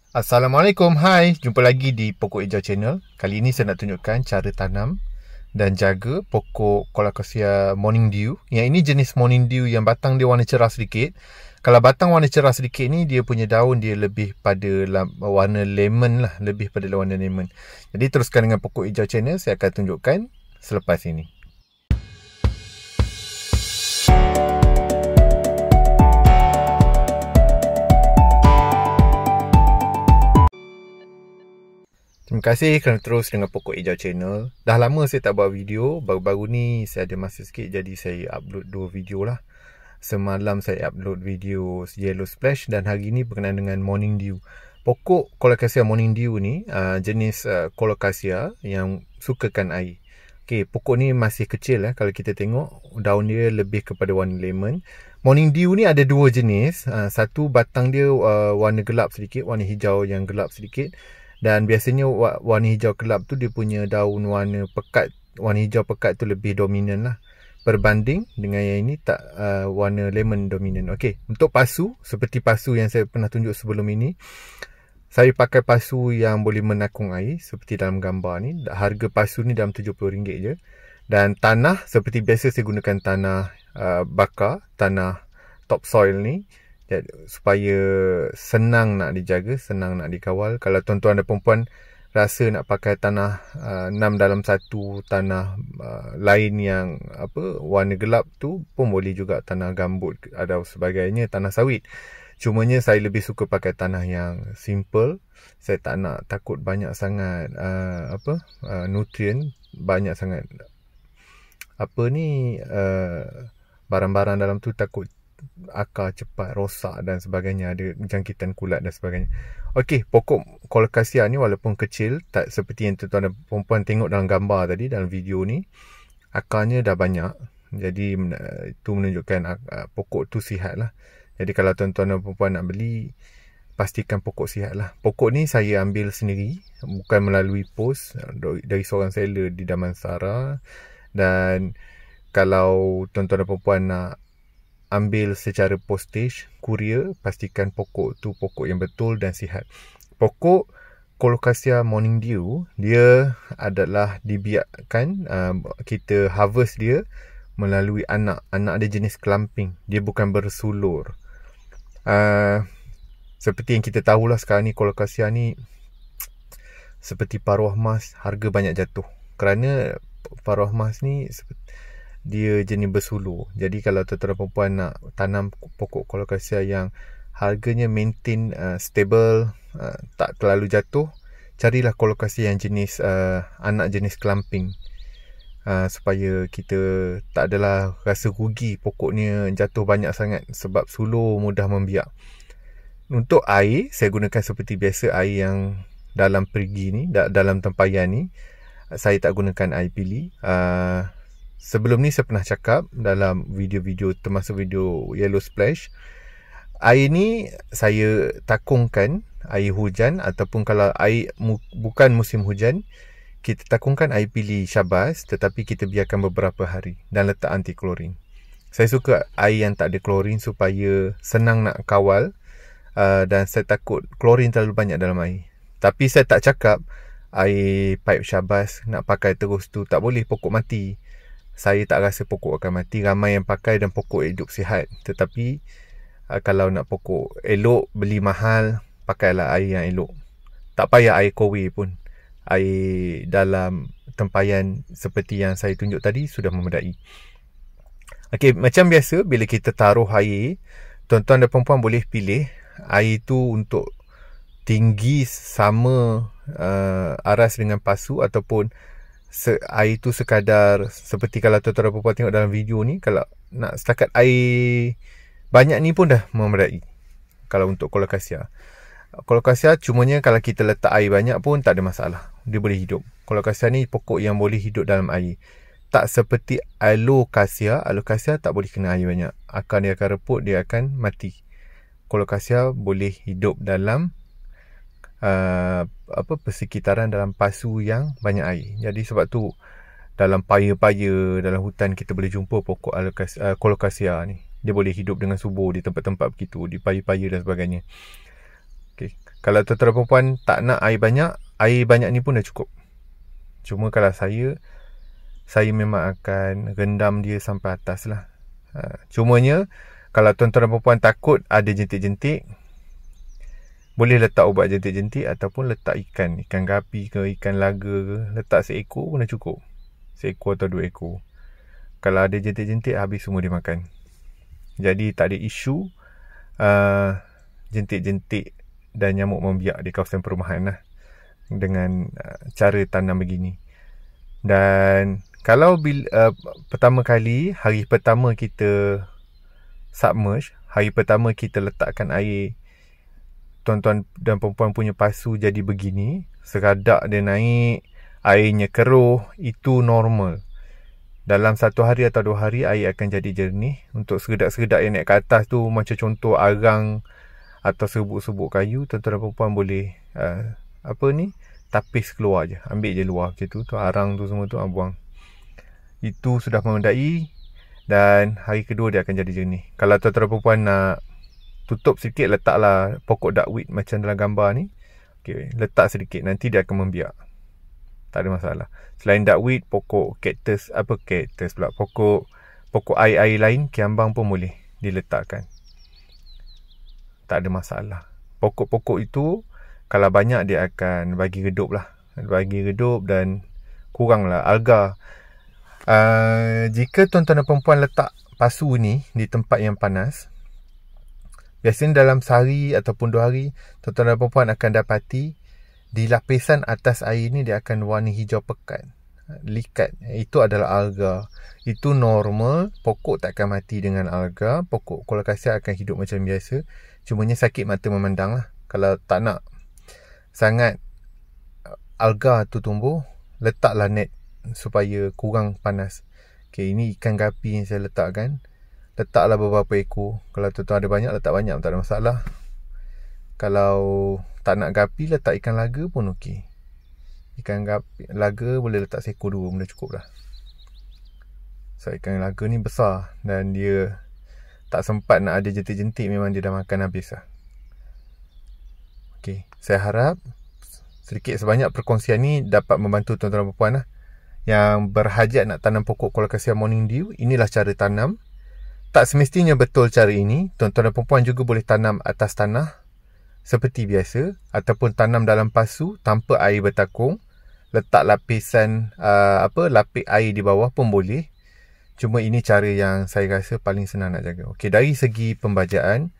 Assalamualaikum, hai, jumpa lagi di Pokok Hijau Channel. Kali ini saya nak tunjukkan cara tanam dan jaga pokok Colocasia Morning Dew. Yang ini jenis Morning Dew yang batang dia warna cerah sedikit. Kalau batang warna cerah sedikit ni, dia punya daun dia lebih pada warna lemon lah, lebih pada warna lemon. Jadi teruskan dengan Pokok Hijau Channel, saya akan tunjukkan selepas ini. Terima kasih kerana terus dengan Pokok Hijau Channel. Dah lama saya tak buat video. Baru-baru ni saya ada masa sikit, jadi saya upload 2 video lah. Semalam saya upload video Yellow Splash dan hari ni berkenaan dengan Morning Dew. Pokok Colocasia Morning Dew ni jenis Colocasia yang sukakan air. Okay, pokok ni masih kecil lah. Kalau kita tengok, daun dia lebih kepada warna lemon. Morning Dew ni ada 2 jenis. Satu batang dia warna gelap sedikit, warna hijau yang gelap sedikit. Dan biasanya warna hijau gelap tu dia punya daun warna pekat, warna hijau pekat tu lebih dominan lah berbanding dengan yang ini tak warna lemon dominan. Okey, untuk pasu seperti pasu yang saya pernah tunjuk sebelum ini, saya pakai pasu yang boleh menakung air seperti dalam gambar ni. Harga pasu ni dalam RM70 je. Dan tanah seperti biasa saya gunakan tanah bakar, tanah topsoil ni, supaya senang nak dijaga, senang nak dikawal. Kalau tuan-tuan dan puan-puan rasa nak pakai tanah 6:1, tanah lain yang warna gelap tu pun boleh juga, tanah gambut atau sebagainya, tanah sawit. Cumanya saya lebih suka pakai tanah yang simple. Saya tak nak takut banyak sangat nutrien, banyak sangat barang-barang dalam tu, takut akar cepat rosak dan sebagainya, ada jangkitan kulat dan sebagainya. Okey, pokok Colocasia ni walaupun kecil, tak seperti yang tuan-tuan dan perempuan tengok dalam gambar tadi, dalam video ni, akarnya dah banyak. Jadi itu menunjukkan pokok tu sihat lah. Jadi kalau tuan-tuan dan perempuan nak beli, pastikan pokok sihat lah. Pokok ni saya ambil sendiri, bukan melalui pos dari seorang seller di Damansara. Dan kalau tuan-tuan dan perempuan nak ambil secara postage, courier, pastikan pokok tu pokok yang betul dan sihat. Pokok Colocasia Morning Dew, dia adalah dibiarkan kita harvest dia melalui anak. Anak dia jenis clumping, dia bukan bersulur. Seperti yang kita tahulah sekarang ni, Colocasia ni seperti paruh emas, harga banyak jatuh. Kerana paruh emas ni dia jenis bersulur. Jadi kalau tuan-tuan dan perempuan nak tanam pokok Colocasia yang harganya maintain stable, tak terlalu jatuh, carilah Colocasia yang jenis anak jenis clumping, supaya kita tak adalah rasa rugi pokoknya jatuh banyak sangat sebab sulur mudah membiak. Untuk air, saya gunakan seperti biasa, air yang dalam perigi ni, dalam tempayan ni. Saya tak gunakan air pili. Sebelum ni saya pernah cakap dalam video-video, termasuk video Yellow Splash, air ni saya takungkan air hujan, ataupun kalau air bukan musim hujan, kita takungkan air pili Syabas, tetapi kita biarkan beberapa hari dan letak anti klorin. Saya suka air yang tak ada klorin supaya senang nak kawal, dan saya takut klorin terlalu banyak dalam air. Tapi saya tak cakap air pipe Syabas nak pakai terus tu, tak boleh, pokok mati. Saya tak rasa pokok akan mati. Ramai yang pakai dan pokok hidup sihat. Tetapi kalau nak pokok elok, beli mahal, pakailah air yang elok. Tak payah air kowe pun. Air dalam tempayan seperti yang saya tunjuk tadi sudah memadai. Okey, macam biasa bila kita taruh air, tuan-tuan dan perempuan boleh pilih air tu untuk tinggi sama aras dengan pasu, ataupun air tu sekadar seperti kalau tuan-tuan dan perempuan tengok dalam video ni. Kalau nak setakat air banyak ni pun dah memadai kalau untuk Colocasia. Colocasia cumanya kalau kita letak air banyak pun tak ada masalah, dia boleh hidup. Colocasia ni pokok yang boleh hidup dalam air. Tak seperti Alocasia. Alocasia tak boleh kena air banyak, akar dia akan reput, dia akan mati. Colocasia boleh hidup dalam persekitaran, dalam pasu yang banyak air. Jadi sebab tu dalam paya-paya, dalam hutan kita boleh jumpa pokok Colocasia ni. Dia boleh hidup dengan subur di tempat-tempat begitu, di paya-paya dan sebagainya. Okay. Kalau tuan-tuan perempuan tak nak air banyak ni pun dah cukup. Cuma kalau saya memang akan rendam dia sampai atas lah. Cumanya kalau tuan-tuan perempuan takut ada jentik-jentik, boleh letak ubat jentik-jentik ataupun letak ikan gapi ke, ikan laga ke, letak seekor pun dah cukup. Seekor atau 2 ekor. Kalau ada jentik-jentik, habis semua dia makan. Jadi tak ada isu jentik-jentik dan nyamuk membiak di kawasan perumahan lah, dengan cara tanam begini. Dan kalau pertama kali, hari pertama kita submerge, hari pertama kita letakkan air, tuan-tuan dan perempuan punya pasu jadi begini, seradak dia naik, airnya keruh, itu normal. Dalam 1 hari atau 2 hari air akan jadi jernih. Untuk seredak-seredak yang naik ke atas tu, macam contoh arang atau serbuk-serbuk kayu, tuan-tuan dan perempuan boleh tapis keluar je, ambil je luar macam tu, arang tu semua tu buang. Itu sudah memandai, dan hari kedua dia akan jadi jernih. Kalau tuan-tuan dan perempuan nak tutup sedikit, letaklah pokok duckweed macam dalam gambar ni. Okay, letak sedikit, nanti dia akan membiak. Tak ada masalah. Selain duckweed, pokok pokok air lain, kiambang pun boleh diletakkan. Tak ada masalah. Pokok-pokok itu kalau banyak dia akan bagi redup lah. Bagi redup dan kuranglah alga. Jika tuan-tuan dan perempuan letak pasu ni di tempat yang panas, biasanya dalam sehari ataupun 2 hari, tuan-tuan dan perempuan akan dapati di lapisan atas air ni dia akan warna hijau pekat, likat. Itu adalah alga. Itu normal. Pokok takkan mati dengan alga. Pokok colocasia akan hidup macam biasa. Cumanya sakit mata memandang lah. Kalau tak nak sangat alga tu tumbuh, letaklah net supaya kurang panas. Okay, ini ikan gapi yang saya letakkan. Letaklah beberapa ekor. Kalau tuan-tuan ada banyak, letak banyak, tak ada masalah. Kalau tak nak gapi, letak ikan laga pun okey. Ikan laga boleh letak seekor 2 pun dah cukup dah. So ikan laga ni besar dan dia tak sempat nak ada jentik-jentik, memang dia dah makan habis lah. Okey, saya harap sedikit sebanyak perkongsian ni dapat membantu tuan-tuan dan perempuan lah, yang berhajat nak tanam pokok colocasia morning dew. Inilah cara tanam. Tak semestinya betul cara ini. Tuan-tuan dan perempuan juga boleh tanam atas tanah seperti biasa, ataupun tanam dalam pasu tanpa air bertakung. Letak lapisan lapik air di bawah pun boleh. Cuma ini cara yang saya rasa paling senang nak jaga. Okey, dari segi pembajaan,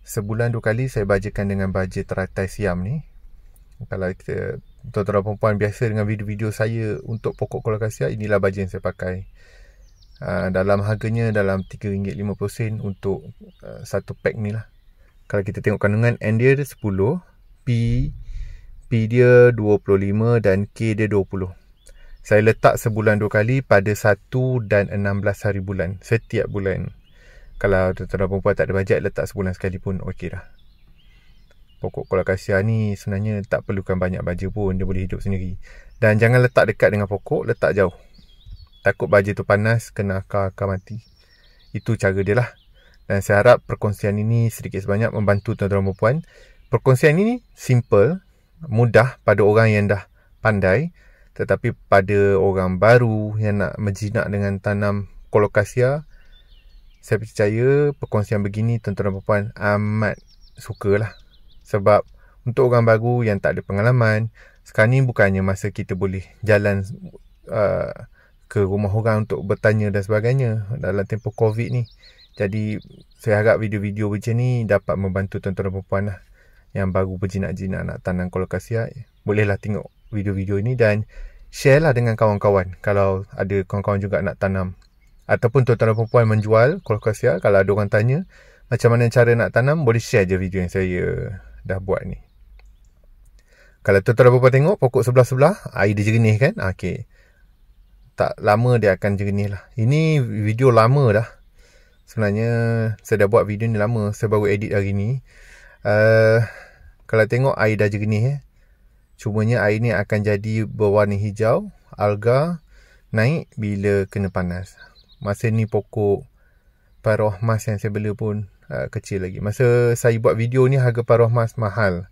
sebulan 2 kali saya bajakan dengan baja teratai siam ni. Kalau kita tuan-tuan dan perempuan biasa dengan video-video saya untuk pokok colocasia, inilah baja yang saya pakai. Dalam harganya dalam RM3.50 untuk satu pack ni lah. Kalau kita tengok kandungan, N dia 10, P dia 25 dan K dia 20. Saya letak sebulan 2 kali pada 1 dan 16 hari bulan, setiap bulan. Kalau tuan-tuan dan perempuan tak ada bajet, letak sebulan sekali pun okey dah. Pokok colocasia ni sebenarnya tak perlukan banyak baja pun, dia boleh hidup sendiri. Dan jangan letak dekat dengan pokok, letak jauh. Takut baja tu panas, kena akar mati. Itu cara dia lah. Dan saya harap perkongsian ini sedikit sebanyak membantu tuan-tuan dan perempuan. Perkongsian ini simple, mudah pada orang yang dah pandai. Tetapi pada orang baru yang nak menjinak dengan tanam colocasia, saya percaya perkongsian begini tuan-tuan dan perempuan amat sukalah. Sebab untuk orang baru yang tak ada pengalaman, sekarang ni bukannya masa kita boleh jalan ke rumah orang untuk bertanya dan sebagainya dalam tempoh COVID ni. Jadi saya harap video-video macam ni dapat membantu tuan-tuan dan perempuan lah yang baru berjinak-jinak nak tanam colocasia. Bolehlah tengok video-video ni dan share lah dengan kawan-kawan kalau ada kawan-kawan juga nak tanam. Ataupun tuan-tuan dan perempuan menjual colocasia, kalau ada orang tanya macam mana cara nak tanam, boleh share je video yang saya dah buat ni. Kalau tuan-tuan dan perempuan tengok pokok sebelah-sebelah, air dia jernih kan? Okay, tak lama dia akan jernih lah. Ini video lama dah. Sebenarnya saya dah buat video ni lama, saya baru edit hari ni. Kalau tengok air dah jernih. Cumanya air ni akan jadi berwarna hijau, alga naik bila kena panas. Masa ni pokok paroh emas yang saya bela pun kecil lagi. Masa saya buat video ni harga paruh emas mahal.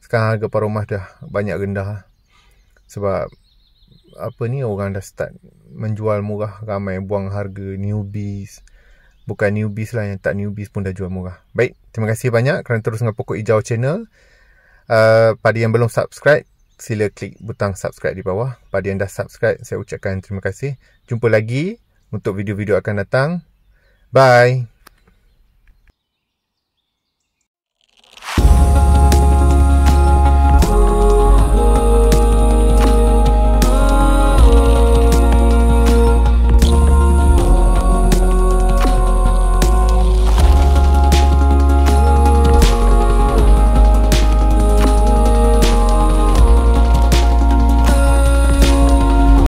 Sekarang harga paruh emas dah banyak rendah. Sebab apa ni, orang dah start menjual murah. Ramai buang harga, newbies. Bukan newbies lah, yang tak newbies pun dah jual murah. Baik, terima kasih banyak kerana terus dengan Pokok Hijau Channel. Pada yang belum subscribe, sila klik butang subscribe di bawah. Pada yang dah subscribe, saya ucapkan terima kasih. Jumpa lagi untuk video-video akan datang. Bye.